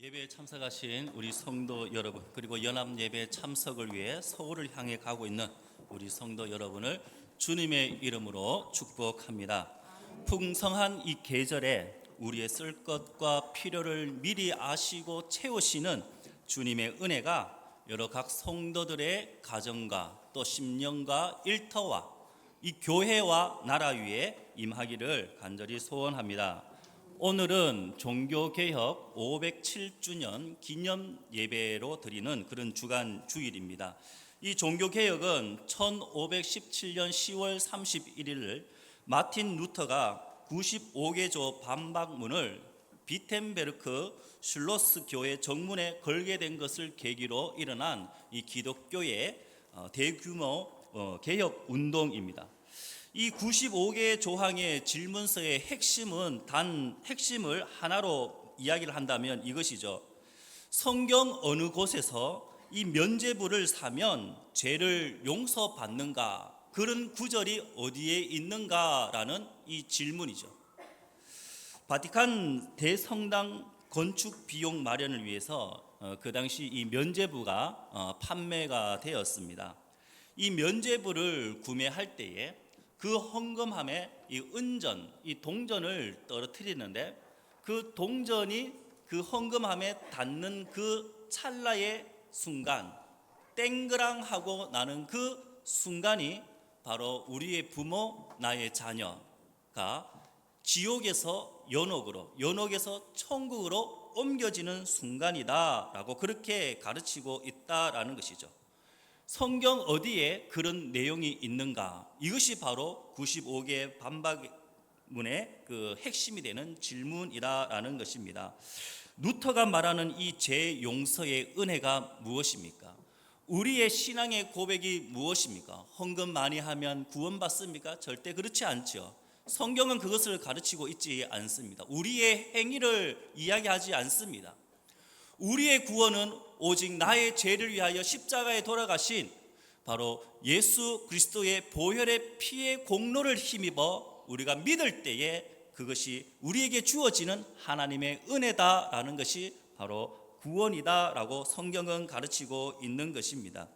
예배에 참석하신 우리 성도 여러분, 그리고 연합 예배 참석을 위해 서울을 향해 가고 있는 우리 성도 여러분을 주님의 이름으로 축복합니다. 풍성한 이 계절에 우리의 쓸 것과 필요를 미리 아시고 채우시는 주님의 은혜가 여러 각 성도들의 가정과 또 심령과 일터와 이 교회와 나라 위에 임하기를 간절히 소원합니다. 오늘은 종교개혁 507주년 기념 예배로 드리는 그런 주간 주일입니다. 이 종교개혁은 1517년 10월 31일 마틴 루터가 95개조 반박문을 비텐베르크 슐로스 교회 정문에 걸게 된 것을 계기로 일어난 이 기독교의 대규모 개혁 운동입니다. 이 95개의 조항의 질문서의 핵심을 하나로 이야기를 한다면 이것이죠. 성경 어느 곳에서 이 면죄부를 사면 죄를 용서받는가? 그런 구절이 어디에 있는가라는 이 질문이죠. 바티칸 대성당 건축 비용 마련을 위해서 그 당시 이 면죄부가 판매가 되었습니다. 이 면죄부를 구매할 때에 그 헌금함에 이 은전, 이 동전을 떨어뜨리는데 그 동전이 그 헌금함에 닿는 그 찰나의 순간, 땡그랑하고 나는 그 순간이 바로 우리의 부모, 나의 자녀가 지옥에서 연옥으로, 연옥에서 천국으로 옮겨지는 순간이다라고 그렇게 가르치고 있다라는 것이죠. 성경 어디에 그런 내용이 있는가? 이것이 바로 95개 반박문의 그 핵심이 되는 질문이라는 것입니다. 루터가 말하는 이 죄용서의 은혜가 무엇입니까? 우리의 신앙의 고백이 무엇입니까? 헌금 많이 하면 구원받습니까? 절대 그렇지 않죠. 성경은 그것을 가르치고 있지 않습니다. 우리의 행위를 이야기하지 않습니다. 우리의 구원은 오직 나의 죄를 위하여 십자가에 돌아가신 바로 예수 그리스도의 보혈의 피의 공로를 힘입어 우리가 믿을 때에 그것이 우리에게 주어지는 하나님의 은혜다라는 것이 바로 구원이다라고 성경은 가르치고 있는 것입니다.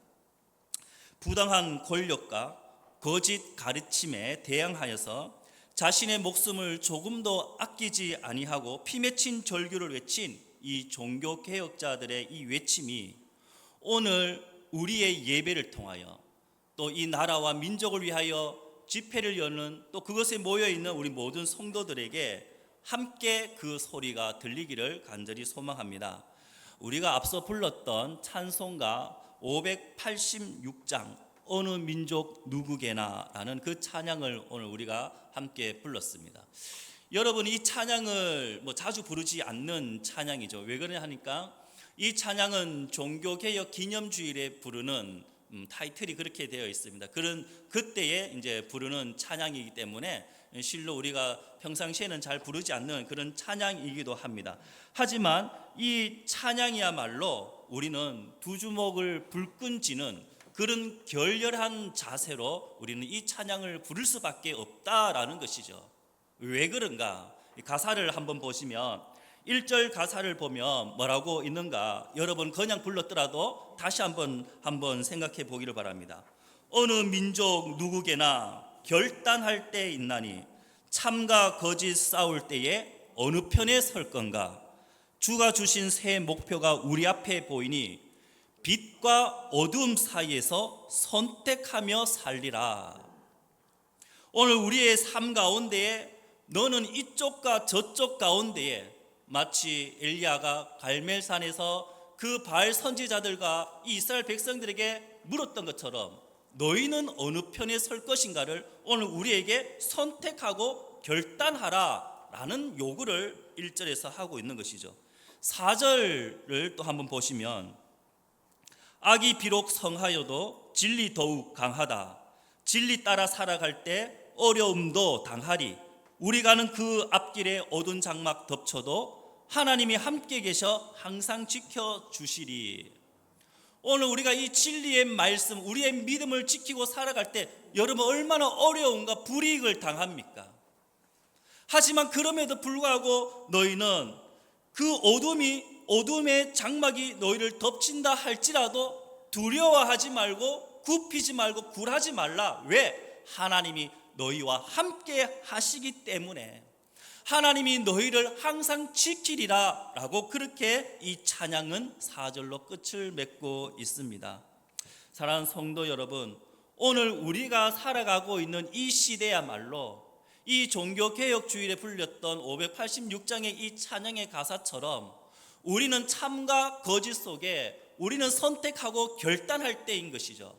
부당한 권력과 거짓 가르침에 대항하여서 자신의 목숨을 조금도 아끼지 아니하고 피 맺힌 절규를 외친 이 종교개혁자들의 이 외침이 오늘 우리의 예배를 통하여 또 이 나라와 민족을 위하여 집회를 여는 또 그것에 모여있는 우리 모든 성도들에게 함께 그 소리가 들리기를 간절히 소망합니다. 우리가 앞서 불렀던 찬송가 586장 어느 민족 누구게나 라는 그 찬양을 오늘 우리가 함께 불렀습니다. 여러분, 이 찬양을 자주 부르지 않는 찬양이죠. 왜 그러냐 하니까 이 찬양은 종교개혁 기념주일에 부르는 타이틀이 그렇게 되어 있습니다. 그때에 이제 부르는 찬양이기 때문에 실로 우리가 평상시에는 잘 부르지 않는 그런 찬양이기도 합니다. 하지만 이 찬양이야말로 우리는 두 주먹을 불끈 쥐는 그런 결렬한 자세로 우리는 이 찬양을 부를 수밖에 없다라는 것이죠. 왜 그런가? 가사를 한번 보시면 1절 가사를 보면 뭐라고 있는가? 여러분 그냥 불렀더라도 다시 한번 생각해 보기를 바랍니다. 어느 민족 누구게나 결단할 때 있나니 참과 거짓 싸울 때에 어느 편에 설 건가? 주가 주신 새 목표가 우리 앞에 보이니 빛과 어둠 사이에서 선택하며 살리라. 오늘 우리의 삶 가운데에 너는 이쪽과 저쪽 가운데에 마치 엘리야가 갈멜산에서 그 바알 선지자들과 이스라엘 백성들에게 물었던 것처럼 너희는 어느 편에 설 것인가를 오늘 우리에게 선택하고 결단하라 라는 요구를 1절에서 하고 있는 것이죠. 4절을 또 한번 보시면 악이 비록 성하여도 진리 더욱 강하다. 진리 따라 살아갈 때 어려움도 당하리. 우리 가는 그 앞길에 어두운 장막 덮쳐도 하나님이 함께 계셔 항상 지켜주시리. 오늘 우리가 이 진리의 말씀, 우리의 믿음을 지키고 살아갈 때 여러분 얼마나 어려움과 불이익을 당합니까? 하지만 그럼에도 불구하고 너희는 그 어둠이 어둠의 장막이 너희를 덮친다 할지라도 두려워하지 말고 굽히지 말고 굴하지 말라. 왜? 하나님이 너희와 함께 하시기 때문에, 하나님이 너희를 항상 지키리라 라고 그렇게 이 찬양은 4절로 끝을 맺고 있습니다. 사랑하는 성도 여러분, 오늘 우리가 살아가고 있는 이 시대야말로 이 종교개혁주일에 불렸던 586장의 이 찬양의 가사처럼 우리는 참과 거짓 속에 우리는 선택하고 결단할 때인 것이죠.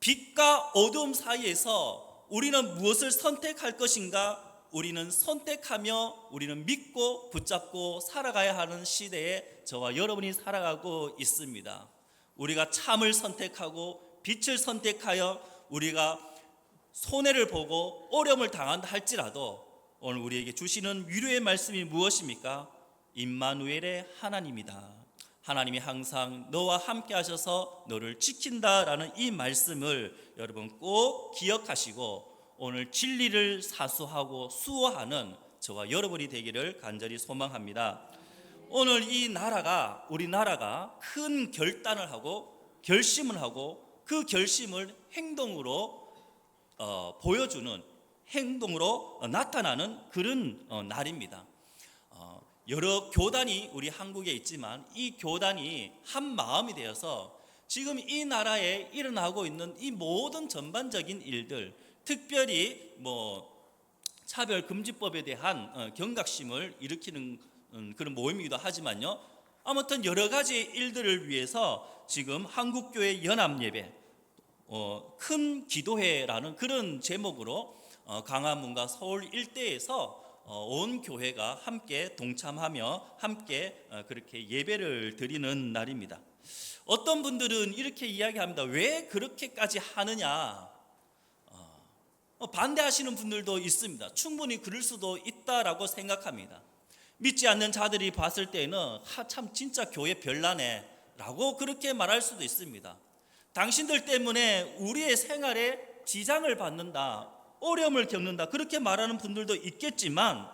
빛과 어둠 사이에서 우리는 무엇을 선택할 것인가? 우리는 선택하며 우리는 믿고 붙잡고 살아가야 하는 시대에 저와 여러분이 살아가고 있습니다. 우리가 참을 선택하고 빛을 선택하여 우리가 손해를 보고 어려움을 당한다 할지라도 오늘 우리에게 주시는 위로의 말씀이 무엇입니까? 임마누엘의 하나님이다. 하나님이 항상 너와 함께 하셔서 너를 지킨다라는 이 말씀을 여러분 꼭 기억하시고 오늘 진리를 사수하고 수호하는 저와 여러분이 되기를 간절히 소망합니다. 오늘 이 나라가, 우리나라가 큰 결단을 하고 결심을 하고 그 결심을 행동으로 보여주는, 행동으로 나타나는 그런 날입니다. 여러 교단이 우리 한국에 있지만 이 교단이 한 마음이 되어서 지금 이 나라에 일어나고 있는 이 모든 전반적인 일들, 특별히 차별금지법에 대한 경각심을 일으키는 그런 모임이기도 하지만요, 아무튼 여러 가지 일들을 위해서 지금 한국교회 연합예배, 큰 기도회라는 그런 제목으로 강화문과 서울 일대에서 온 교회가 함께 동참하며 함께 그렇게 예배를 드리는 날입니다. 어떤 분들은 이렇게 이야기합니다. 왜 그렇게까지 하느냐? 반대하시는 분들도 있습니다. 충분히 그럴 수도 있다라고 생각합니다. 믿지 않는 자들이 봤을 때는 참 진짜 교회 별나네 라고 그렇게 말할 수도 있습니다. 당신들 때문에 우리의 생활에 지장을 받는다, 어려움을 겪는다, 그렇게 말하는 분들도 있겠지만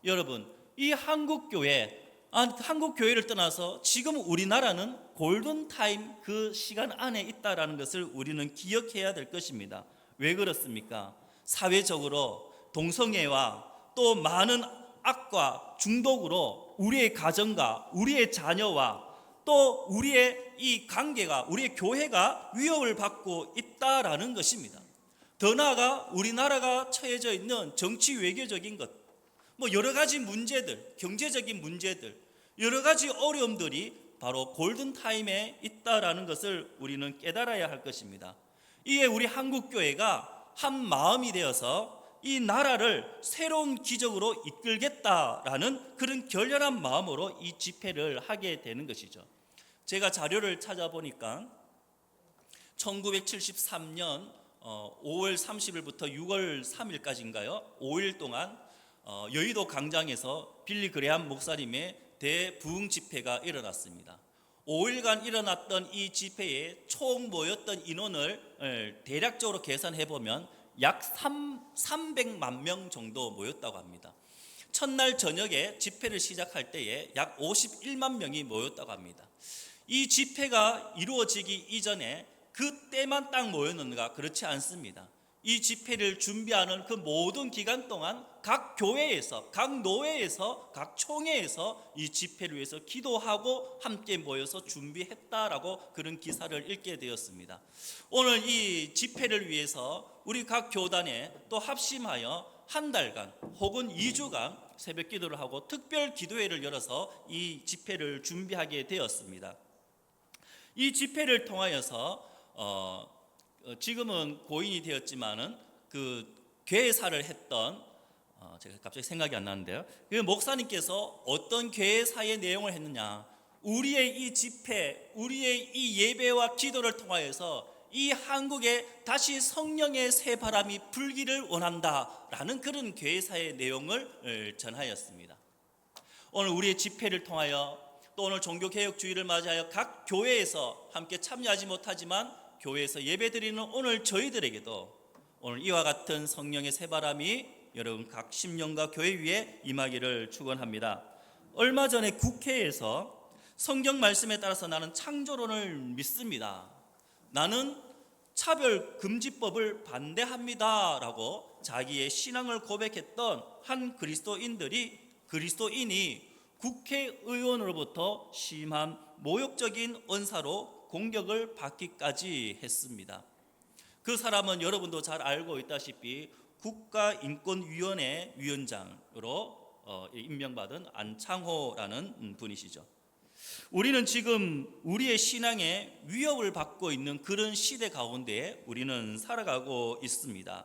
여러분, 이 한국교회를 떠나서 지금 우리나라는 골든타임 그 시간 안에 있다는 것을 우리는 기억해야 될 것입니다. 왜 그렇습니까? 사회적으로 동성애와 또 많은 악과 중독으로 우리의 가정과 우리의 자녀와 또 우리의 이 관계가, 우리의 교회가 위협을 받고 있다라는 것입니다. 더 나아가 우리나라가 처해져 있는 정치 외교적인 것, 여러 가지 문제들, 경제적인 문제들, 여러 가지 어려움들이 바로 골든타임에 있다라는 것을 우리는 깨달아야 할 것입니다. 이에 우리 한국교회가 한 마음이 되어서 이 나라를 새로운 기적으로 이끌겠다라는 그런 결연한 마음으로 이 집회를 하게 되는 것이죠. 제가 자료를 찾아보니까 1973년 5월 30일부터 6월 3일까지인가요? 5일 동안 여의도 광장에서 빌리 그레함 목사님의 대부흥 집회가 일어났습니다. 5일간 일어났던 이 집회에 총 모였던 인원을 대략적으로 계산해 보면 약 300만 명 정도 모였다고 합니다. 첫날 저녁에 집회를 시작할 때에 약 51만 명이 모였다고 합니다. 이 집회가 이루어지기 이전에 그때만 딱 모였는가? 그렇지 않습니다. 이 집회를 준비하는 그 모든 기간 동안 각 교회에서, 각 노회에서, 각 총회에서 이 집회를 위해서 기도하고 함께 모여서 준비했다라고 그런 기사를 읽게 되었습니다. 오늘 이 집회를 위해서 우리 각 교단에 또 합심하여 한 달간 혹은 2주간 새벽 기도를 하고 특별 기도회를 열어서 이 집회를 준비하게 되었습니다. 이 집회를 통하여서 지금은 고인이 되었지만은 그 괴사를 했던 제가 갑자기 생각이 안 나는데요. 그 목사님께서 어떤 괴사의 내용을 했느냐? 우리의 이 집회, 우리의 이 예배와 기도를 통하여서 이 한국에 다시 성령의 새 바람이 불기를 원한다라는 그런 괴사의 내용을 전하였습니다. 오늘 우리의 집회를 통하여 또 오늘 종교개혁주의를 맞이하여 각 교회에서 함께 참여하지 못하지만 교회에서 예배드리는 오늘 저희들에게도 오늘 이와 같은 성령의 새바람이 여러분 각 심령과 교회 위에 임하기를 축원합니다. 얼마 전에 국회에서 성경 말씀에 따라서 나는 창조론을 믿습니다. 나는 차별금지법을 반대합니다라고 자기의 신앙을 고백했던 한 그리스도인이 국회의원으로부터 심한 모욕적인 언사로 공격을 받기까지 했습니다. 그 사람은 여러분도 잘 알고 있다시피 국가인권위원회 위원장으로 임명받은 안창호라는 분이시죠. 우리는 지금 우리의 신앙에 위협을 받고 있는 그런 시대 가운데 우리는 살아가고 있습니다.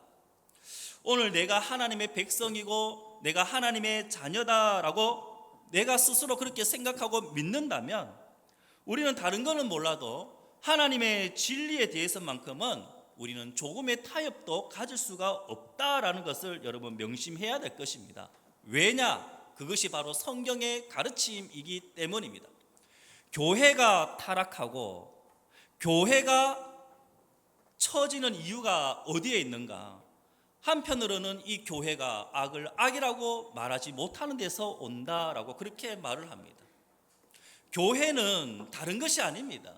오늘 내가 하나님의 백성이고 내가 하나님의 자녀다라고 내가 스스로 그렇게 생각하고 믿는다면 우리는 다른 거는 몰라도 하나님의 진리에 대해서만큼은 우리는 조금의 타협도 가질 수가 없다라는 것을 여러분 명심해야 될 것입니다. 왜냐? 그것이 바로 성경의 가르침이기 때문입니다. 교회가 타락하고 교회가 처지는 이유가 어디에 있는가? 한편으로는 이 교회가 악을 악이라고 말하지 못하는 데서 온다라고 그렇게 말을 합니다. 교회는 다른 것이 아닙니다.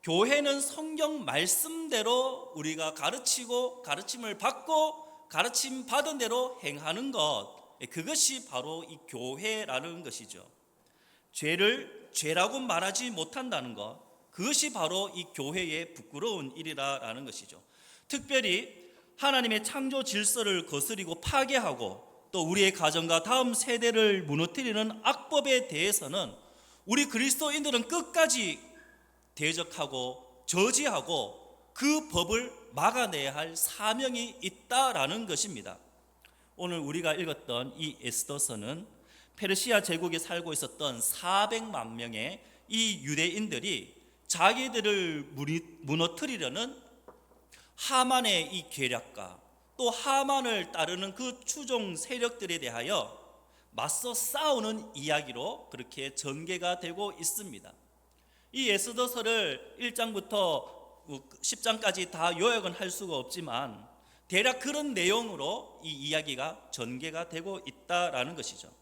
교회는 성경 말씀대로 우리가 가르치고 가르침을 받고 가르침 받은 대로 행하는 것, 그것이 바로 이 교회라는 것이죠. 죄를 죄라고 말하지 못한다는 것, 그것이 바로 이 교회의 부끄러운 일이라는 것이죠. 특별히 하나님의 창조 질서를 거스리고 파괴하고 또 우리의 가정과 다음 세대를 무너뜨리는 악법에 대해서는 우리 그리스도인들은 끝까지 대적하고 저지하고 그 법을 막아내야 할 사명이 있다라는 것입니다. 오늘 우리가 읽었던 이 에스더서는 페르시아 제국에 살고 있었던 400만 명의 이 유대인들이 자기들을 무너뜨리려는 하만의 이 계략과 또 하만을 따르는 그 추종 세력들에 대하여 맞서 싸우는 이야기로 그렇게 전개가 되고 있습니다. 이 에스더서를 1장부터 10장까지 다 요약은 할 수가 없지만 대략 그런 내용으로 이 이야기가 전개가 되고 있다라는 것이죠.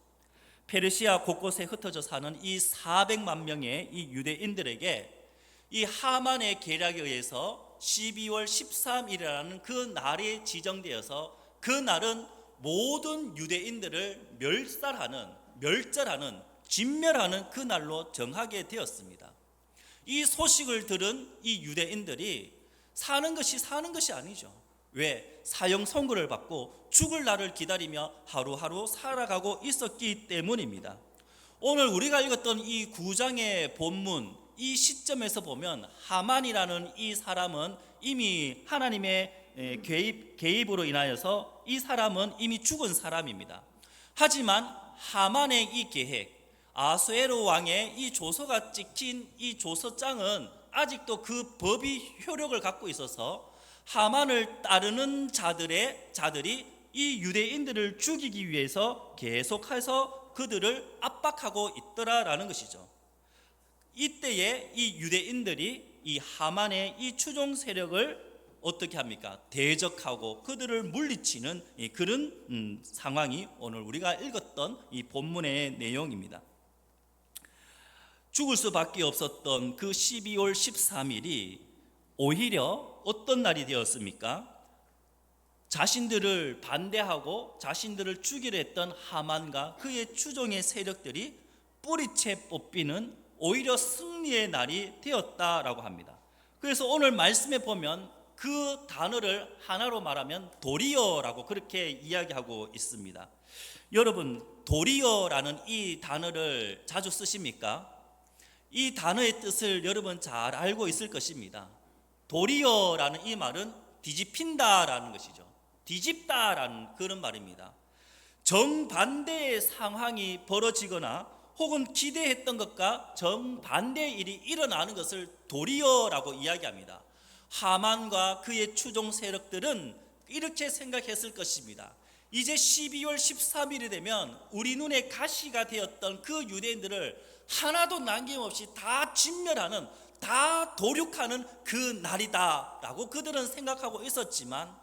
페르시아 곳곳에 흩어져 사는 이 400만 명의 이 유대인들에게 이 하만의 계략에 의해서 12월 13일이라는 그 날이 지정되어서 그 날은 모든 유대인들을 멸절하는 진멸하는 그 날로 정하게 되었습니다. 이 소식을 들은 이 유대인들이 사는 것이 아니죠. 왜? 사형 선고를 받고 죽을 날을 기다리며 하루하루 살아가고 있었기 때문입니다. 오늘 우리가 읽었던 이 9장의 본문, 이 시점에서 보면 하만이라는 이 사람은 이미 하나님의 개입으로 인하여서 이 사람은 이미 죽은 사람입니다. 하지만 하만의 이 계획, 아수에로 왕의 이 조서가 찍힌 이 조서장은 아직도 그 법이 효력을 갖고 있어서 하만을 따르는 자들이 이 유대인들을 죽이기 위해서 계속해서 그들을 압박하고 있더라라는 것이죠. 이때에 이 유대인들이 이 하만의 이 추종 세력을 어떻게 합니까? 대적하고 그들을 물리치는 그런 상황이 오늘 우리가 읽었던 이 본문의 내용입니다. 죽을 수밖에 없었던 그 12월 13일이 오히려 어떤 날이 되었습니까? 자신들을 반대하고 자신들을 죽이려 했던 하만과 그의 추종의 세력들이 뿌리채 뽑히는 오히려 승리의 날이 되었다라고 합니다. 그래서 오늘 말씀에 보면 그 단어를 하나로 말하면 도리어라고 그렇게 이야기하고 있습니다. 여러분, 도리어라는 이 단어를 자주 쓰십니까? 이 단어의 뜻을 여러분 잘 알고 있을 것입니다. 도리어라는 이 말은 뒤집힌다라는 것이죠. 뒤집다라는 그런 말입니다. 정반대의 상황이 벌어지거나 혹은 기대했던 것과 정반대의 일이 일어나는 것을 도리어라고 이야기합니다. 하만과 그의 추종 세력들은 이렇게 생각했을 것입니다. 이제 12월 13일이 되면 우리 눈에 가시가 되었던 그 유대인들을 하나도 남김없이 다 진멸하는, 다 도륙하는 그 날이다 라고 그들은 생각하고 있었지만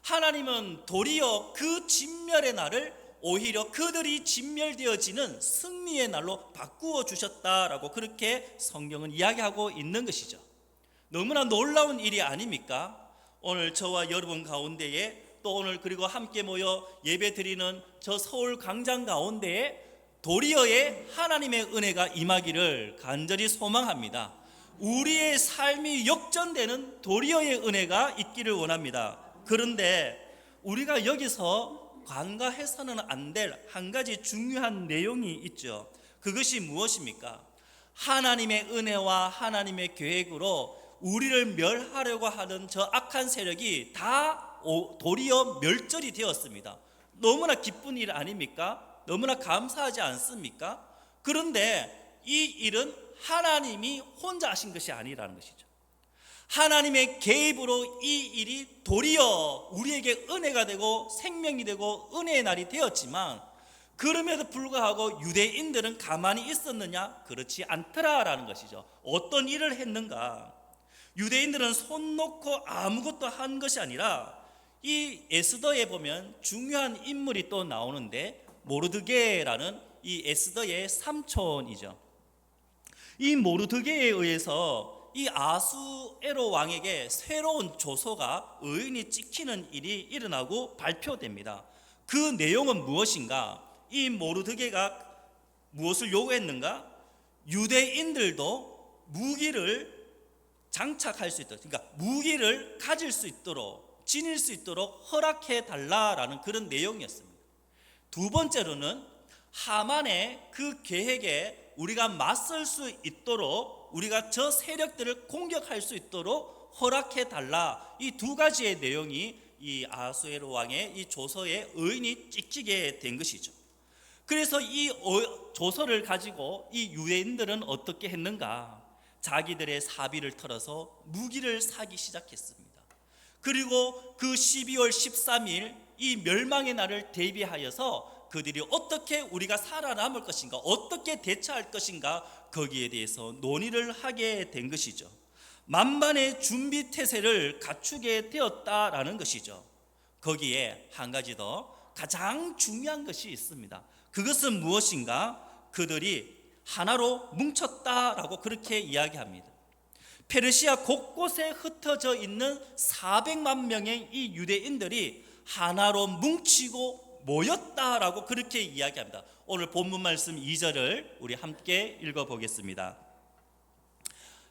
하나님은 도리어 그 진멸의 날을 오히려 그들이 진멸되어지는 승리의 날로 바꾸어 주셨다라고 그렇게 성경은 이야기하고 있는 것이죠. 너무나 놀라운 일이 아닙니까? 오늘 저와 여러분 가운데에 또 오늘 그리고 함께 모여 예배 드리는 저 서울 광장 가운데에 도리어의 하나님의 은혜가 임하기를 간절히 소망합니다. 우리의 삶이 역전되는 도리어의 은혜가 있기를 원합니다. 그런데 우리가 여기서 간과해서는 안 될 한 가지 중요한 내용이 있죠. 그것이 무엇입니까? 하나님의 은혜와 하나님의 계획으로 우리를 멸하려고 하는 저 악한 세력이 다 도리어 멸절이 되었습니다. 너무나 기쁜 일 아닙니까? 너무나 감사하지 않습니까? 그런데 이 일은 하나님이 혼자 하신 것이 아니라는 것이죠. 하나님의 개입으로 이 일이 도리어 우리에게 은혜가 되고 생명이 되고 은혜의 날이 되었지만, 그럼에도 불구하고 유대인들은 가만히 있었느냐? 그렇지 않더라라는 것이죠. 어떤 일을 했는가? 유대인들은 손 놓고 아무것도 한 것이 아니라, 이 에스더에 보면 중요한 인물이 또 나오는데, 모르드게라는 이 에스더의 삼촌이죠. 이 모르드게에 의해서 이 아수에로 왕에게 새로운 조서가 의인이 찍히는 일이 일어나고 발표됩니다. 그 내용은 무엇인가? 이 모르드게가 무엇을 요구했는가? 유대인들도 무기를 장착할 수 있도록, 그러니까 무기를 가질 수 있도록, 지닐 수 있도록 허락해 달라라는 그런 내용이었습니다. 두 번째로는 하만의 그 계획에 우리가 맞설 수 있도록, 우리가 저 세력들을 공격할 수 있도록 허락해 달라. 이 두 가지의 내용이 이 아수에로 왕의 이 조서에 의인이 찍히게 된 것이죠. 그래서 이 조서를 가지고 이 유대인들은 어떻게 했는가? 자기들의 사비를 털어서 무기를 사기 시작했습니다. 그리고 그 12월 13일 이 멸망의 날을 대비하여서 그들이 어떻게 우리가 살아남을 것인가, 어떻게 대처할 것인가, 거기에 대해서 논의를 하게 된 것이죠. 만반의 준비 태세를 갖추게 되었다라는 것이죠. 거기에 한 가지 더 가장 중요한 것이 있습니다. 그것은 무엇인가? 그들이 하나로 뭉쳤다라고 그렇게 이야기합니다. 페르시아 곳곳에 흩어져 있는 400만 명의 이 유대인들이 하나로 뭉치고 모였다라고 그렇게 이야기합니다. 오늘 본문 말씀 2절을 우리 함께 읽어보겠습니다.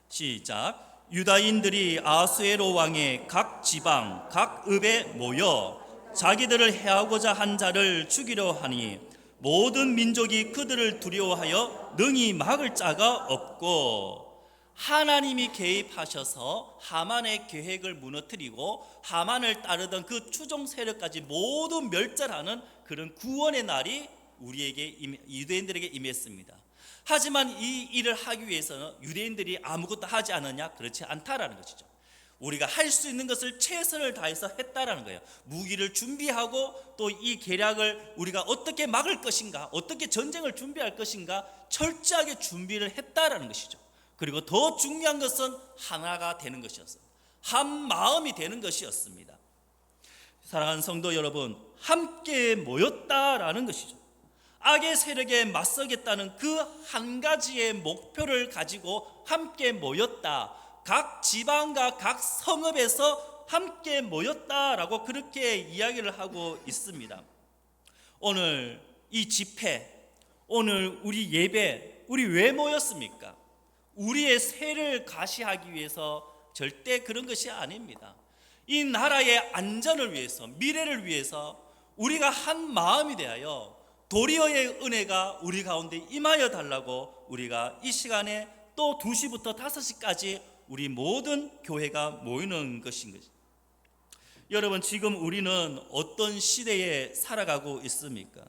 시작. 유다인들이 아수에로 왕의 각 지방 각 읍에 모여 자기들을 해하고자 한 자를 죽이려 하니 모든 민족이 그들을 두려워하여 능히 막을 자가 없고, 하나님이 개입하셔서 하만의 계획을 무너뜨리고 하만을 따르던 그 추종 세력까지 모두 멸절하는 그런 구원의 날이 우리에게 유대인들에게 임했습니다. 하지만 이 일을 하기 위해서는 유대인들이 아무것도 하지 않았냐? 그렇지 않다라는 것이죠. 우리가 할 수 있는 것을 최선을 다해서 했다라는 거예요. 무기를 준비하고 또 이 계략을 우리가 어떻게 막을 것인가, 어떻게 전쟁을 준비할 것인가 철저하게 준비를 했다라는 것이죠. 그리고 더 중요한 것은 하나가 되는 것이었어요. 한 마음이 되는 것이었습니다. 사랑하는 성도 여러분, 함께 모였다라는 것이죠. 악의 세력에 맞서겠다는 그 한 가지의 목표를 가지고 함께 모였다. 각 지방과 각 성읍에서 함께 모였다라고 그렇게 이야기를 하고 있습니다. 오늘 이 집회, 오늘 우리 예배, 우리 왜 모였습니까? 우리의 세를 가시하기 위해서 절대 그런 것이 아닙니다. 이 나라의 안전을 위해서, 미래를 위해서 우리가 한 마음이 되어요 도리어의 은혜가 우리 가운데 임하여 달라고 우리가 이 시간에 또 2시부터 5시까지 우리 모든 교회가 모이는 것인 것입니다. 여러분, 지금 우리는 어떤 시대에 살아가고 있습니까?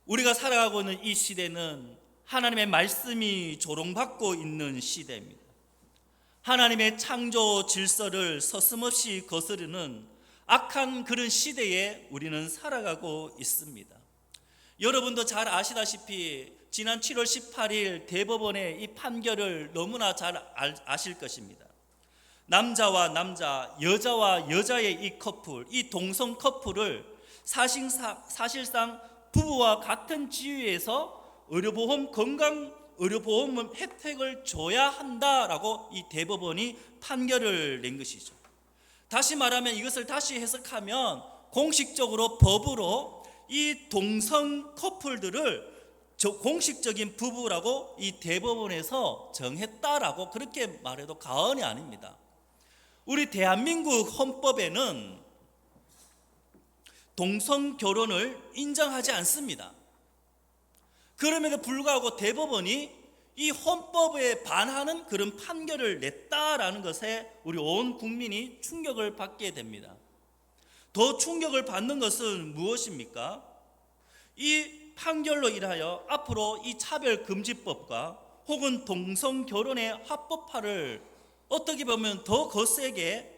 우리가 살아가고 있는 이 시대는 하나님의 말씀이 조롱받고 있는 시대입니다. 하나님의 창조 질서를 서슴없이 거스르는 악한 그런 시대에 우리는 살아가고 있습니다. 여러분도 잘 아시다시피 지난 7월 18일 대법원의 이 판결을 너무나 잘 아실 것입니다. 남자와 남자, 여자와 여자의 이 커플, 이 동성 커플을 사실상 부부와 같은 지위에서 건강 의료보험 혜택을 줘야 한다라고 이 대법원이 판결을 낸 것이죠. 다시 말하면 이것을 다시 해석하면 공식적으로 법으로 이 동성 커플들을 공식적인 부부라고 이 대법원에서 정했다라고 그렇게 말해도 과언이 아닙니다. 우리 대한민국 헌법에는 동성 결혼을 인정하지 않습니다. 그럼에도 불구하고 대법원이 이 헌법에 반하는 그런 판결을 냈다라는 것에 우리 온 국민이 충격을 받게 됩니다. 더 충격을 받는 것은 무엇입니까? 이 판결로 인하여 앞으로 이 차별금지법과 혹은 동성 결혼의 합법화를 어떻게 보면 더 거세게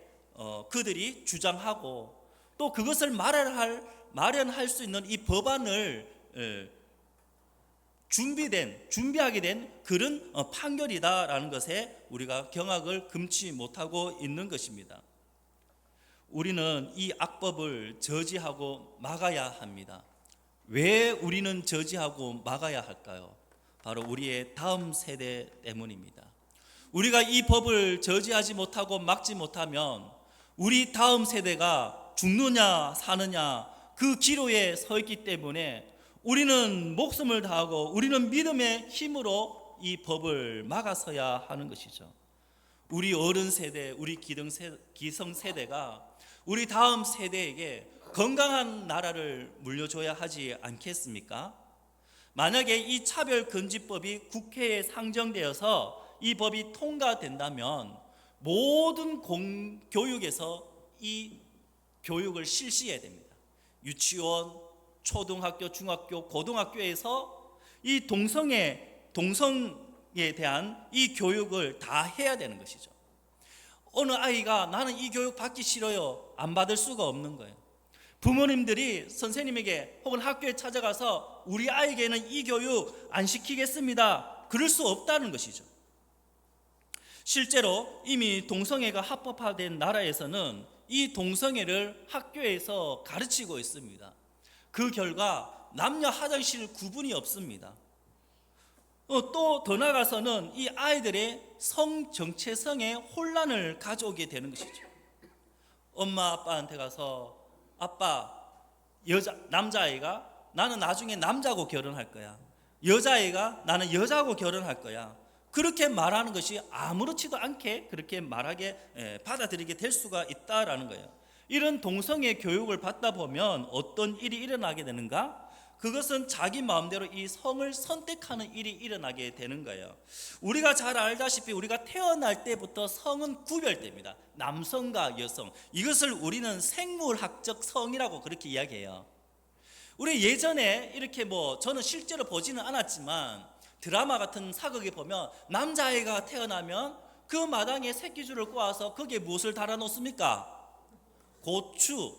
그들이 주장하고 또 그것을 마련할 수 있는 이 법안을 준비하게 된 그런 판결이다라는 것에 우리가 경악을 금치 못하고 있는 것입니다. 우리는 이 악법을 저지하고 막아야 합니다. 왜 우리는 저지하고 막아야 할까요? 바로 우리의 다음 세대 때문입니다. 우리가 이 법을 저지하지 못하고 막지 못하면 우리 다음 세대가 죽느냐 사느냐 그 기로에 서 있기 때문에 우리는 목숨을 다하고 우리는 믿음의 힘으로 이 법을 막아서야 하는 것이죠. 우리 어른 세대, 우리 기성 세대가 우리 다음 세대에게 건강한 나라를 물려줘야 하지 않겠습니까? 만약에 이 차별금지법이 국회에 상정되어서 이 법이 통과된다면 모든 공교육에서 이 교육을 실시해야 됩니다. 유치원, 초등학교, 중학교, 고등학교에서 이 동성에 대한 이 교육을 다 해야 되는 것이죠. 어느 아이가 나는 이 교육 받기 싫어요, 안 받을 수가 없는 거예요. 부모님들이 선생님에게 혹은 학교에 찾아가서 우리 아이에게는 이 교육 안 시키겠습니다, 그럴 수 없다는 것이죠. 실제로 이미 동성애가 합법화된 나라에서는 이 동성애를 학교에서 가르치고 있습니다. 그 결과 남녀 화장실 구분이 없습니다. 또 더 나아가서는 이 아이들의 성 정체성에 혼란을 가져오게 되는 것이죠. 엄마 아빠한테 가서 아빠, 남자아이가 나는 나중에 남자하고 결혼할 거야, 여자아이가 나는 여자하고 결혼할 거야, 그렇게 말하는 것이 아무렇지도 않게 그렇게 말하게 받아들이게 될 수가 있다라는 거예요. 이런 동성애 교육을 받다 보면 어떤 일이 일어나게 되는가? 그것은 자기 마음대로 이 성을 선택하는 일이 일어나게 되는 거예요. 우리가 잘 알다시피 우리가 태어날 때부터 성은 구별됩니다. 남성과 여성. 이것을 우리는 생물학적 성이라고 그렇게 이야기해요. 우리 예전에 이렇게 저는 실제로 보지는 않았지만 드라마 같은 사극에 보면 남자아이가 태어나면 그 마당에 새끼줄을 꼬아서 거기에 무엇을 달아놓습니까? 고추,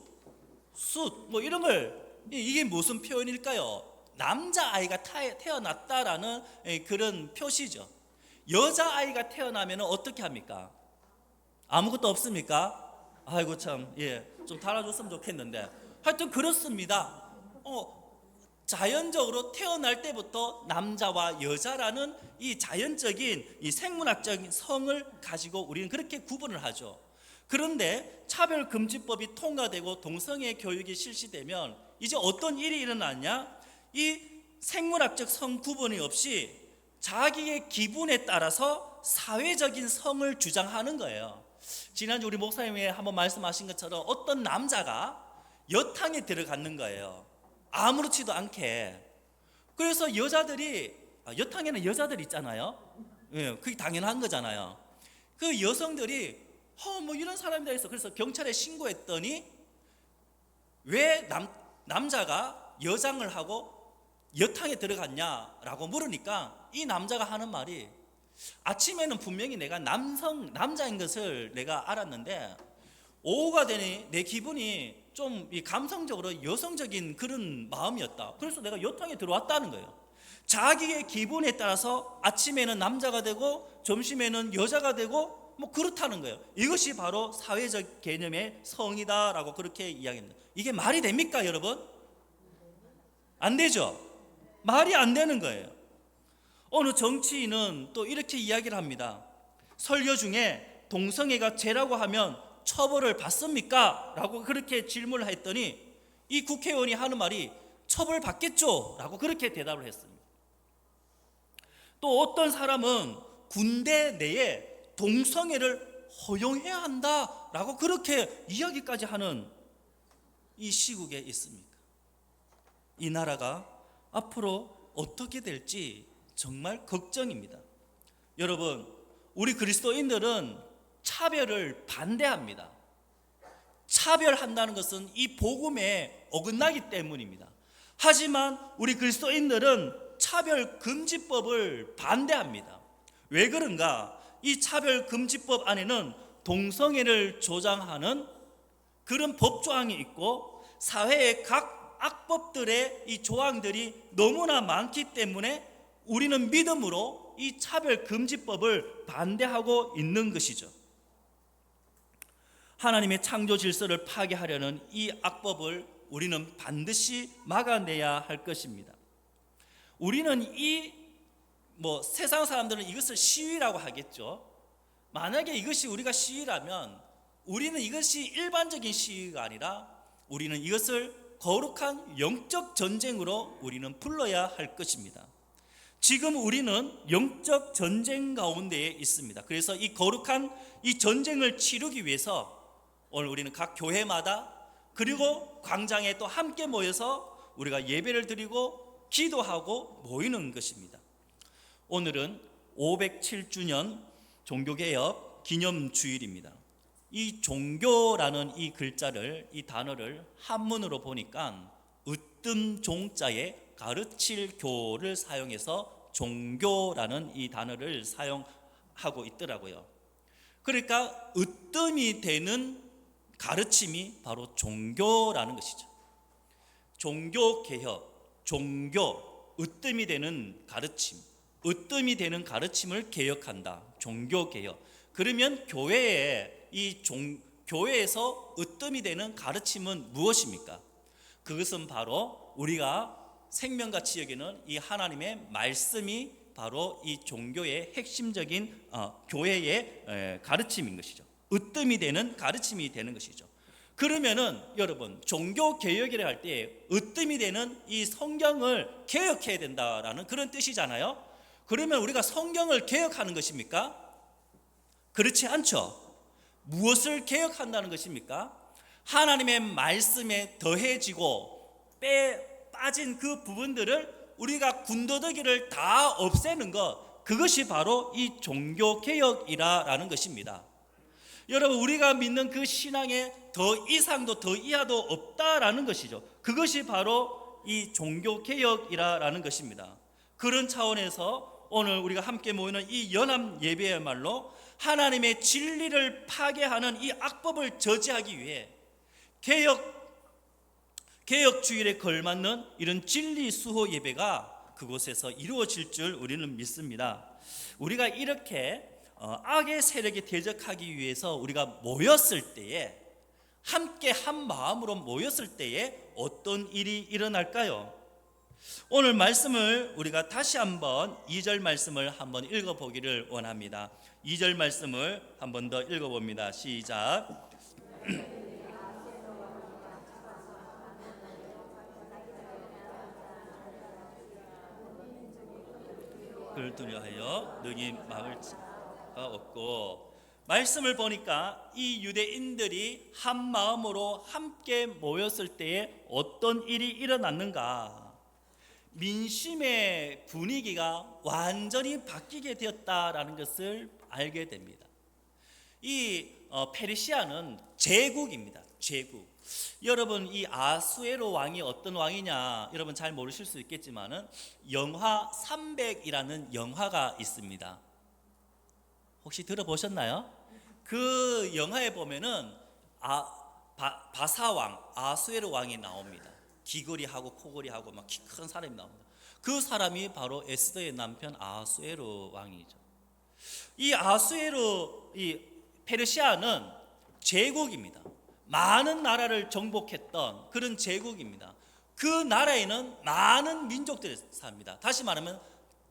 숯, 이런 걸, 이게 무슨 표현일까요? 남자아이가 태어났다라는 그런 표시죠. 여자아이가 태어나면 어떻게 합니까? 아무것도 없습니까? 아이고 참, 좀 달아줬으면 좋겠는데. 하여튼 그렇습니다. 자연적으로 태어날 때부터 남자와 여자라는 이 자연적인 이 생물학적인 성을 가지고 우리는 그렇게 구분을 하죠. 그런데 차별금지법이 통과되고 동성애 교육이 실시되면 이제 어떤 일이 일어났냐? 이 생물학적 성 구분이 없이 자기의 기분에 따라서 사회적인 성을 주장하는 거예요. 지난주 우리 목사님이 한번 말씀하신 것처럼 어떤 남자가 여탕에 들어갔는 거예요. 아무렇지도 않게. 그래서 여자들이, 여탕에는 여자들 있잖아요. 그게 당연한 거잖아요. 그 여성들이 이런 사람이 다 있어. 그래서 경찰에 신고했더니 왜 남자가 여장을 하고 여탕에 들어갔냐라고 물으니까 이 남자가 하는 말이, 아침에는 분명히 내가 남자인 것을 내가 알았는데 오후가 되니 내 기분이 좀 감성적으로 여성적인 그런 마음이었다. 그래서 내가 여탕에 들어왔다는 거예요. 자기의 기분에 따라서 아침에는 남자가 되고 점심에는 여자가 되고 뭐 그렇다는 거예요. 이것이 바로 사회적 개념의 성이다라고 그렇게 이야기합니다. 이게 말이 됩니까, 여러분? 안 되죠. 말이 안 되는 거예요. 어느 정치인은 또 이렇게 이야기를 합니다. 설교 중에 동성애가 죄라고 하면 처벌을 받습니까? 라고 그렇게 질문을 했더니 이 국회의원이 하는 말이 처벌받겠죠? 라고 그렇게 대답을 했습니다. 또 어떤 사람은 군대 내에 동성애를 허용해야 한다 라고 그렇게 이야기까지 하는 이 시국에 있습니까? 이 나라가 앞으로 어떻게 될지 정말 걱정입니다. 여러분, 우리 그리스도인들은 차별을 반대합니다. 차별한다는 것은 이 복음에 어긋나기 때문입니다. 하지만 우리 그리스도인들은 차별금지법을 반대합니다. 왜 그런가? 이 차별금지법 안에는 동성애를 조장하는 그런 법조항이 있고 사회의 각 악법들의 이 조항들이 너무나 많기 때문에 우리는 믿음으로 이 차별금지법을 반대하고 있는 것이죠. 하나님의 창조 질서를 파괴하려는 이 악법을 우리는 반드시 막아내야 할 것입니다. 우리는 세상 사람들은 이것을 시위라고 하겠죠. 만약에 이것이 우리가 시위라면 우리는 이것이 일반적인 시위가 아니라 우리는 이것을 거룩한 영적 전쟁으로 우리는 불러야 할 것입니다. 지금 우리는 영적 전쟁 가운데에 있습니다. 그래서 이 거룩한 이 전쟁을 치르기 위해서 오늘 우리는 각 교회마다 그리고 광장에 또 함께 모여서 우리가 예배를 드리고 기도하고 모이는 것입니다. 오늘은 507주년 종교개혁 기념주일입니다. 이 종교라는 이 글자를, 이 단어를 한문으로 보니까 으뜸 종자에 가르칠 교를 사용해서 종교라는 이 단어를 사용하고 있더라고요. 그러니까 으뜸이 되는 가르침이 바로 종교라는 것이죠. 종교개혁, 종교, 으뜸이 되는 가르침, 으뜸이 되는 가르침을 개혁한다. 종교개혁. 그러면 교회에서 으뜸이 되는 가르침은 무엇입니까? 그것은 바로 우리가 생명같이 여기는 이 하나님의 말씀이 바로 이 종교의 핵심적인 교회의 가르침인 것이죠. 으뜸이 되는 가르침이 되는 것이죠. 그러면은 여러분, 종교 개혁이라 할 때 으뜸이 되는 이 성경을 개혁해야 된다라는 그런 뜻이잖아요. 그러면 우리가 성경을 개혁하는 것입니까? 그렇지 않죠. 무엇을 개혁한다는 것입니까? 하나님의 말씀에 더해지고 빠진 그 부분들을 우리가 군더더기를 다 없애는 것, 그것이 바로 이 종교개혁이라는 것입니다. 여러분, 우리가 믿는 그 신앙에 더 이상도 더 이하도 없다라는 것이죠. 그것이 바로 이 종교개혁이라는 것입니다. 그런 차원에서 오늘 우리가 함께 모이는 이 연합 예배야말로 하나님의 진리를 파괴하는 이 악법을 저지하기 위해 개혁주일에 걸맞는 이런 진리 수호 예배가 그곳에서 이루어질 줄 우리는 믿습니다. 우리가 이렇게 악의 세력에 대적하기 위해서 우리가 모였을 때에, 함께 한 마음으로 모였을 때에 어떤 일이 일어날까요? 오늘 말씀을 우리가 다시 한번 2절 말씀을 한번 읽어보기를 원합니다. 2절 말씀을 한번 더 읽어봅니다. 시작. 그를 두려하여 능히 막을 자가 없고. 말씀을 보니까 이 유대인들이 한 마음으로 함께 모였을 때에 어떤 일이 일어났는가? 민심의 분위기가 완전히 바뀌게 되었다라는 것을 알게 됩니다. 이 페르시아는 제국입니다. 제국. 여러분, 이 아수에로 왕이 어떤 왕이냐 여러분 잘 모르실 수 있겠지만은 영화 300이라는 영화가 있습니다. 혹시 들어보셨나요? 그 영화에 보면은 바사왕 아수에로 왕이 나옵니다. 귀걸이하고 코걸이하고 막 키 큰 사람이 나옵니다. 그 사람이 바로 에스더의 남편 아수에로 왕이죠. 이 아수에로 이 페르시아는 제국입니다. 많은 나라를 정복했던 그런 제국입니다. 그 나라에는 많은 민족들이 삽니다. 다시 말하면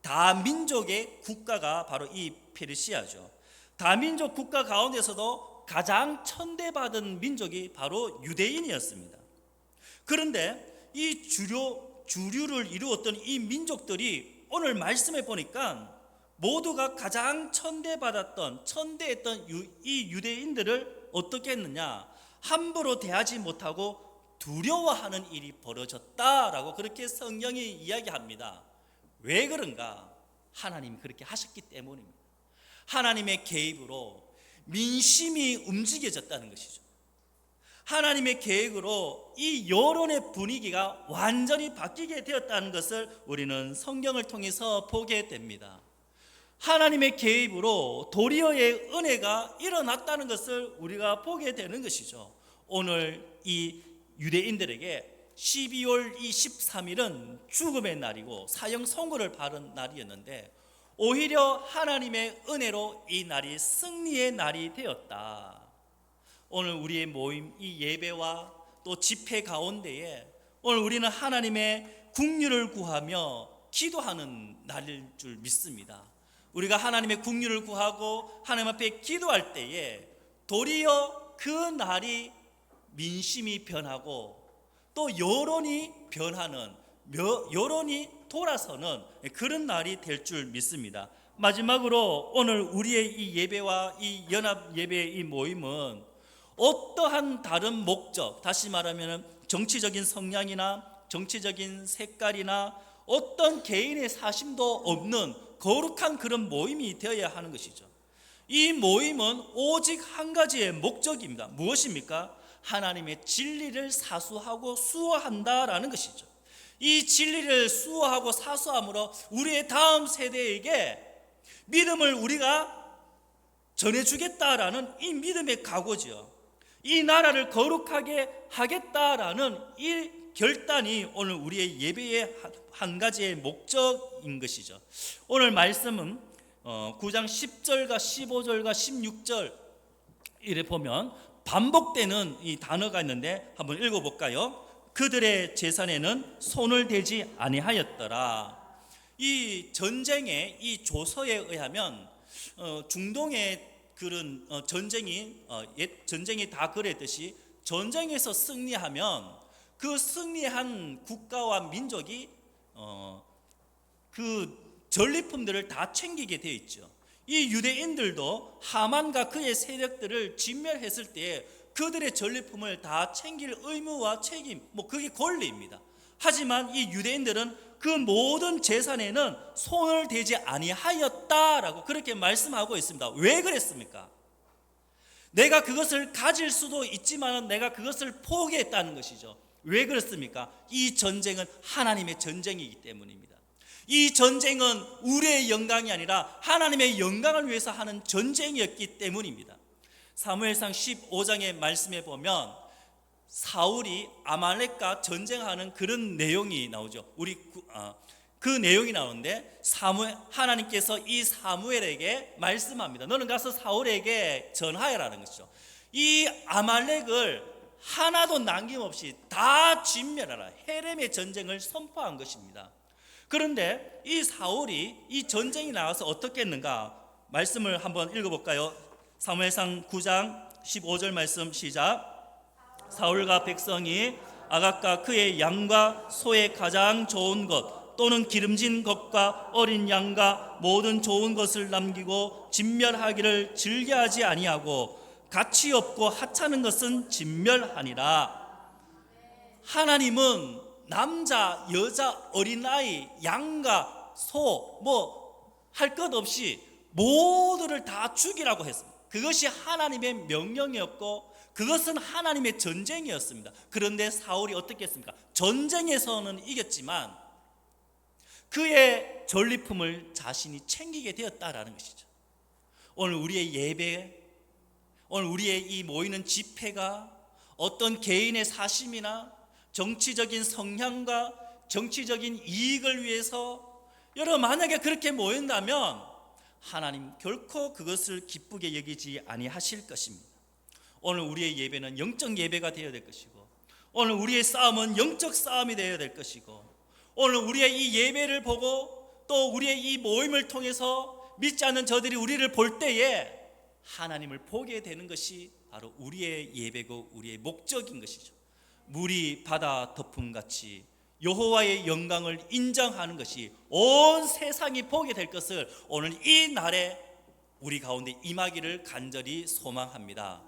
다민족의 국가가 바로 이 페르시아죠. 다민족 국가 가운데서도 가장 천대받은 민족이 바로 유대인이었습니다. 그런데 이 주류를 이루었던 이 민족들이 오늘 말씀에 보니까 모두가 가장 천대했던 이 유대인들을 어떻게 했느냐? 함부로 대하지 못하고 두려워하는 일이 벌어졌다라고 그렇게 성경이 이야기합니다. 왜 그런가? 하나님이 그렇게 하셨기 때문입니다. 하나님의 개입으로 민심이 움직여졌다는 것이죠. 하나님의 계획으로 이 여론의 분위기가 완전히 바뀌게 되었다는 것을 우리는 성경을 통해서 보게 됩니다. 하나님의 개입으로 도리어의 은혜가 일어났다는 것을 우리가 보게 되는 것이죠. 오늘 이 유대인들에게 12월 23일은 죽음의 날이고 사형 선고를 받은 날이었는데 오히려 하나님의 은혜로 이 날이 승리의 날이 되었다. 오늘 우리의 모임, 이 예배와 또 집회 가운데에 오늘 우리는 하나님의 긍휼을 구하며 기도하는 날일 줄 믿습니다. 우리가 하나님의 긍휼을 구하고 하나님 앞에 기도할 때에 도리어 그 날이 민심이 변하고 또 여론이 변하는, 여론이 돌아서는 그런 날이 될 줄 믿습니다. 마지막으로 오늘 우리의 이 예배와 이 연합 예배의 이 모임은 어떠한 다른 목적, 다시 말하면 정치적인 성향이나 정치적인 색깔이나 어떤 개인의 사심도 없는 거룩한 그런 모임이 되어야 하는 것이죠. 이 모임은 오직 한 가지의 목적입니다. 무엇입니까? 하나님의 진리를 사수하고 수호한다라는 것이죠. 이 진리를 수호하고 사수함으로 우리의 다음 세대에게 믿음을 우리가 전해주겠다라는 이 믿음의 각오죠. 이 나라를 거룩하게 하겠다라는 이 결단이 오늘 우리의 예배의 한 가지의 목적인 것이죠. 오늘 말씀은 9장 10절과 15절과 16절 이래 보면 반복되는 이 단어가 있는데 한번 읽어볼까요? 그들의 재산에는 손을 대지 아니하였더라. 이 전쟁의 이 조서에 의하면 중동의 그런 전쟁이 다 그랬듯이 전쟁에서 승리하면 그 승리한 국가와 민족이 그 전리품들을 다 챙기게 되어 있죠. 이 유대인들도 하만과 그의 세력들을 진멸했을 때 그들의 전리품을 다 챙길 의무와 책임, 그게 권리입니다. 하지만 이 유대인들은 그 모든 재산에는 손을 대지 아니하였다라고 그렇게 말씀하고 있습니다. 왜 그랬습니까? 내가 그것을 가질 수도 있지만 내가 그것을 포기했다는 것이죠. 왜 그렇습니까? 이 전쟁은 하나님의 전쟁이기 때문입니다. 이 전쟁은 우리의 영광이 아니라 하나님의 영광을 위해서 하는 전쟁이었기 때문입니다. 사무엘상 15장의 말씀에 보면 사울이 아말렉과 전쟁하는 그런 내용이 나오죠. 그 내용이 나오는데 하나님께서 이 사무엘에게 말씀합니다. 너는 가서 사울에게 전하여라는 것이죠. 이 아말렉을 하나도 남김없이 다 진멸하라. 헤렘의 전쟁을 선포한 것입니다. 그런데 이 사울이 이 전쟁이 나와서 어떻게 했는가? 말씀을 한번 읽어볼까요? 사무엘상 9장 15절 말씀 시작. 사울과 백성이 아각과 그의 양과 소의 가장 좋은 것 또는 기름진 것과 어린 양과 모든 좋은 것을 남기고 진멸하기를 즐겨하지 아니하고 가치 없고 하찮은 것은 진멸하니라. 하나님은 남자, 여자, 어린아이, 양과 소 할 것 없이 모두를 다 죽이라고 했습니다. 그것이 하나님의 명령이었고 그것은 하나님의 전쟁이었습니다. 그런데 사울이 어떻게 했습니까? 전쟁에서는 이겼지만 그의 전리품을 자신이 챙기게 되었다라는 것이죠. 오늘 우리의 예배, 오늘 우리의 이 모이는 집회가 어떤 개인의 사심이나 정치적인 성향과 정치적인 이익을 위해서 여러분 만약에 그렇게 모인다면 하나님 결코 그것을 기쁘게 여기지 아니하실 것입니다. 오늘 우리의 예배는 영적 예배가 되어야 될 것이고, 오늘 우리의 싸움은 영적 싸움이 되어야 될 것이고, 오늘 우리의 이 예배를 보고 또 우리의 이 모임을 통해서 믿지 않는 저들이 우리를 볼 때에 하나님을 보게 되는 것이 바로 우리의 예배고 우리의 목적인 것이죠. 물이 바다 덮음같이 여호와의 영광을 인정하는 것이 온 세상이 보게 될 것을 오늘 이 날에 우리 가운데 임하기를 간절히 소망합니다.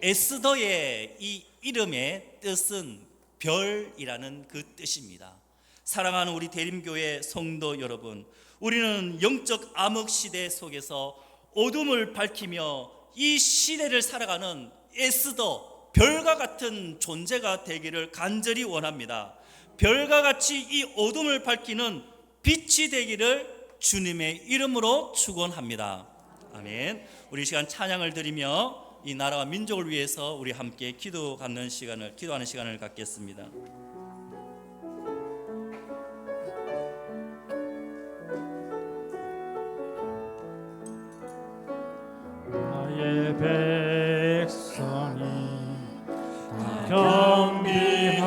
에스더의 이 이름의 뜻은 별이라는 그 뜻입니다. 사랑하는 우리 대림교회 성도 여러분, 우리는 영적 암흑 시대 속에서 어둠을 밝히며 이 시대를 살아가는 에스더, 별과 같은 존재가 되기를 간절히 원합니다. 별과 같이 이 어둠을 밝히는 빛이 되기를 주님의 이름으로 축원합니다. 아멘. 우리 시간 찬양을 드리며 이 나라와 민족을 위해서 우리 함께 기도하는 시간을 갖겠습니다. 나의 백성이 경비하여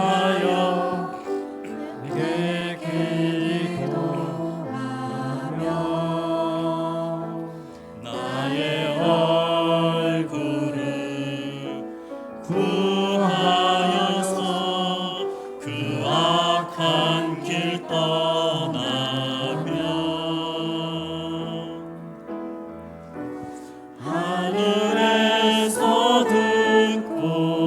네게 기도하며 나의 얼굴을 구하여서 그 악한 길 떠나며 하늘에서 듣고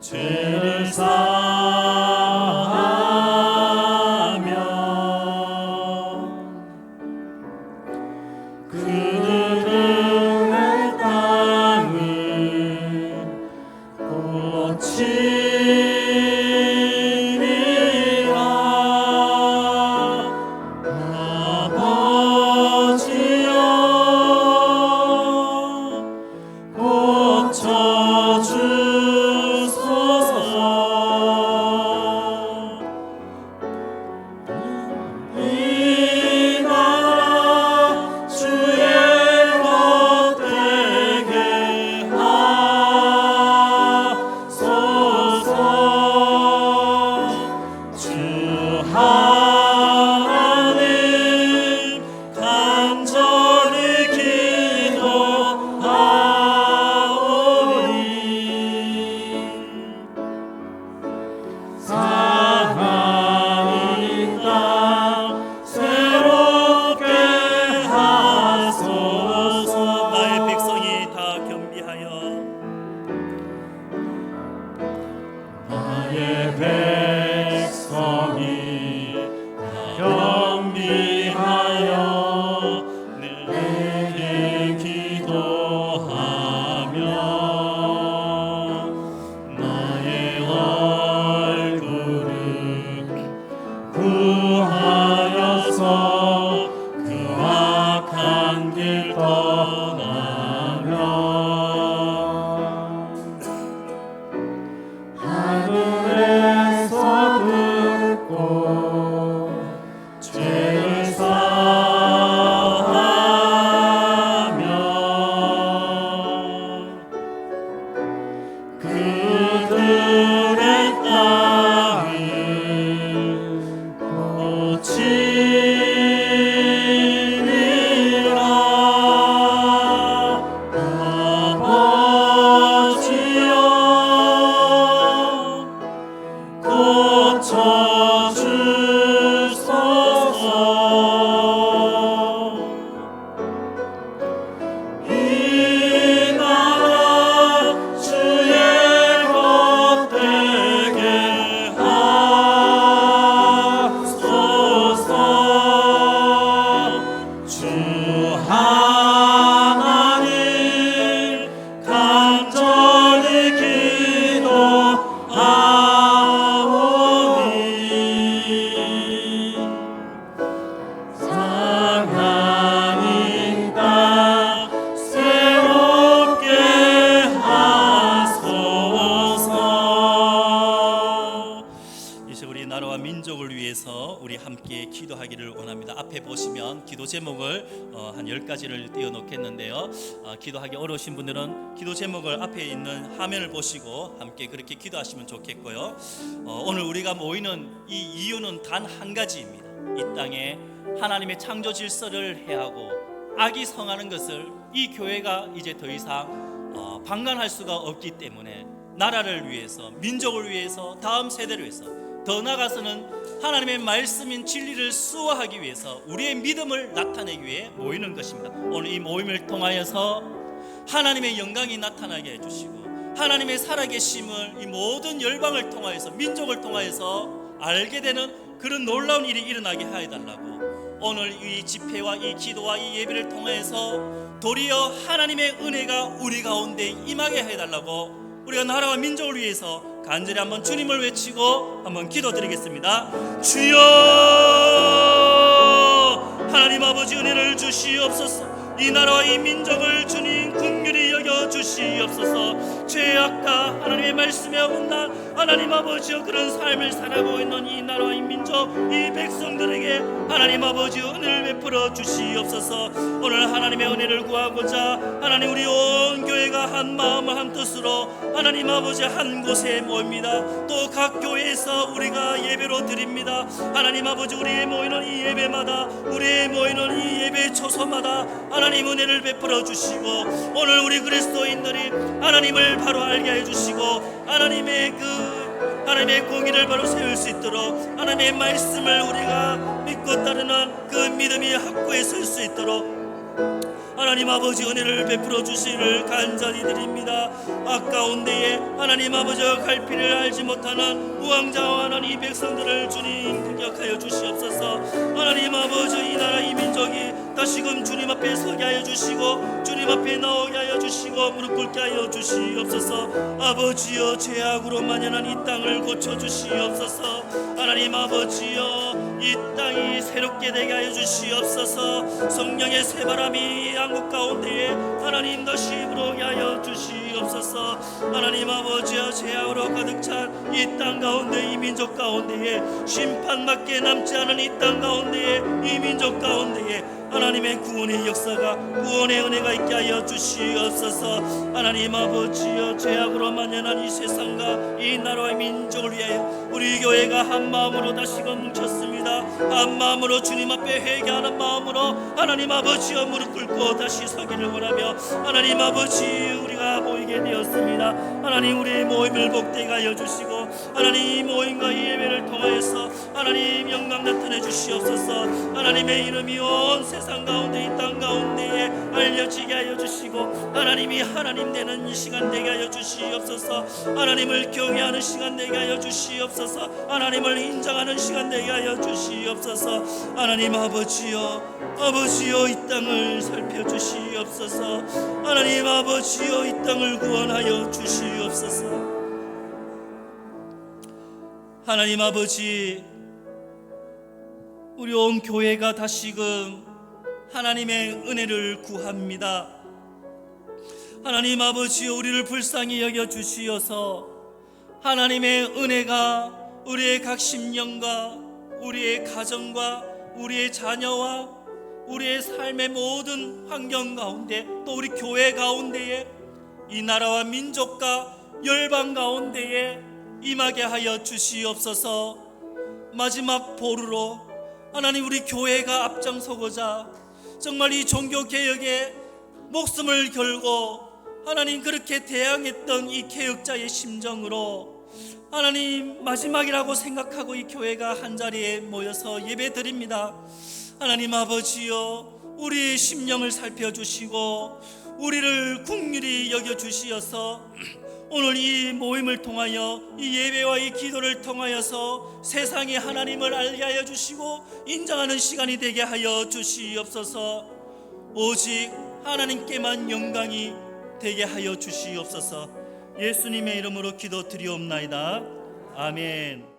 죄를 사하며 그들의 땅을 고치리라. 아버지여 고쳐주소서. 이 나라 주의 것 되게 하소서. 주 하나님 간절히 기도하오니 상하이 땅 새롭게 하소서. 나의 백성이 다 겸비하여 나의 백성이 겸비하여 내게 기도하며 나의 얼굴을 구하여서 그 악한 길 떠나며 하늘에서 듣고 죄를 사하며 그들의 땅을 고치리라. 아버지여 고쳐주소서. 이 나라 주의 것 되게 하소서. 주 하나님 간절히 기도하오니 상하이 땅 새롭게 하소서. 이제 우리 나라와 민족을 위해서 우리 함께 기도하기를 원합니다. 합니다. 앞에 보시면 기도 제목을 한 10가지를 띄워놓겠는데요. 기도하기 어려우신 분들은 기도 제목을 앞에 있는 화면을 보시고 함께 그렇게 기도하시면 좋겠고요. 오늘 우리가 모이는 이 이유는 단 한 가지입니다. 이 땅에 하나님의 창조 질서를 해하고 악이 성하는 것을 이 교회가 이제 더 이상 방관할 수가 없기 때문에 나라를 위해서, 민족을 위해서, 다음 세대를 위해서, 더 나아가서는 하나님의 말씀인 진리를 수호하기 위해서 우리의 믿음을 나타내기 위해 모이는 것입니다. 오늘 이 모임을 통하여서 하나님의 영광이 나타나게 해주시고 하나님의 살아계심을 이 모든 열방을 통하여서, 민족을 통하여서 알게 되는 그런 놀라운 일이 일어나게 해달라고, 오늘 이 집회와 이 기도와 이 예배를 통해서 도리어 하나님의 은혜가 우리 가운데 임하게 해달라고 우리가 나라와 민족을 위해서 간절히 한번 주님을 외치고 한번 기도드리겠습니다. 주여, 하나님 아버지 은혜를 주시옵소서. 이 나라와 이 민족을 주님 긍휼히 여겨 주시옵소서. 죄악과 하나님의 말씀에 어긋난 하나님 아버지여 그런 삶을 살아가고 있는 이 나라와 이 민족, 이 백성들에게 하나님 아버지 은혜를 베풀어 주시옵소서. 오늘 하나님의 은혜를 구하고자 하나님 우리 온 교회가 한 마음을 한 뜻으로 하나님 아버지 한 곳에 모입니다. 또 각 교회에서 우리가 예배로 드립니다. 하나님 아버지 우리의 모이는 이 예배마다, 우리의 모이는 이 예배 초소마다 하나님 은혜를 베풀어 주시고 오늘 우리 그리스도인들이 하나님을 바로 알게 해주시고 하나님의 공의를 바로 세울 수 있도록 하나님의 말씀을 우리가 믿고 따르는 그 믿음이 확고해 설 수 있도록 하나님 아버지 은혜를 베풀어 주시기를 간절히 드립니다. 아까운데에 하나님 아버지가 갈피를 알지 못하는 우왕좌왕하는 이 백성들을 주님 공격하여 주시옵소서. 하나님 아버지 이 나라 이 민족이 다시금 주님 앞에 서게 하여 주시고 주님 앞에 나오게 하여 주시고 무릎 꿇게 하여 주시옵소서. 아버지여 죄악으로 만연한 이 땅을 고쳐 주시옵소서. 하나님 아버지여 이 땅이 새롭게 되게 하여 주시옵소서. 성령의 새바람이 한국 가운데에 하나님 다시 불어오게 하여 주시옵소서. 하나님 아버지여 죄악으로 가득 찬 이 땅 가운데, 이 민족 가운데에 심판밖에 남지 않은 이 땅 가운데에, 이 민족 가운데에 하나님의 구원의 역사가, 구원의 은혜가 있게 하여 주시옵소서. 하나님 아버지여 죄악으로 만연한 이 세상과 이 나라와 민족을 위하여 우리 교회가 한 마음으로 다시금 뭉쳤습니다. 한 마음으로 주님 앞에 회개하는 마음으로 하나님 아버지여 무릎 꿇고 다시 서기를 원하며 하나님 아버지 우리가 모이게 되었습니다. 하나님 우리의 모임을 복되게 하여 주시고 하나님 이 모임과 이 예배를 통하여서 하나님 영광 나타내 주시옵소서. 하나님의 이름이 온 세상 가운데, 이 땅 가운데에 알려지게 하여 주시고 하나님이 하나님 되는 이 시간 되게 하여 주시옵소서. 하나님을 경외하는 시간 되게 하여 주시옵소서. 하나님을 인정하는 시간 되게 하여 주시옵소서. 하나님 아버지여 이 땅을 살펴주시옵소서. 하나님 아버지여 이 땅을 구원하여 주시옵소서. 하나님 아버지 우리 온 교회가 다시금 하나님의 은혜를 구합니다. 하나님 아버지 우리를 불쌍히 여겨 주시어서 하나님의 은혜가 우리의 각 심령과 우리의 가정과 우리의 자녀와 우리의 삶의 모든 환경 가운데, 또 우리 교회 가운데에, 이 나라와 민족과 열방 가운데에 임하게 하여 주시옵소서. 마지막 보루로 하나님 우리 교회가 앞장서고자 정말 이 종교개혁에 목숨을 걸고 하나님 그렇게 대항했던 이 개혁자의 심정으로 하나님 마지막이라고 생각하고 이 교회가 한자리에 모여서 예배드립니다. 하나님 아버지여 우리의 심령을 살펴주시고 우리를 긍휼히 여겨주시어서 오늘 이 모임을 통하여 이 예배와 이 기도를 통하여서 세상이 하나님을 알게 하여 주시고 인정하는 시간이 되게 하여 주시옵소서. 오직 하나님께만 영광이 되게 하여 주시옵소서. 예수님의 이름으로 기도드리옵나이다. 아멘.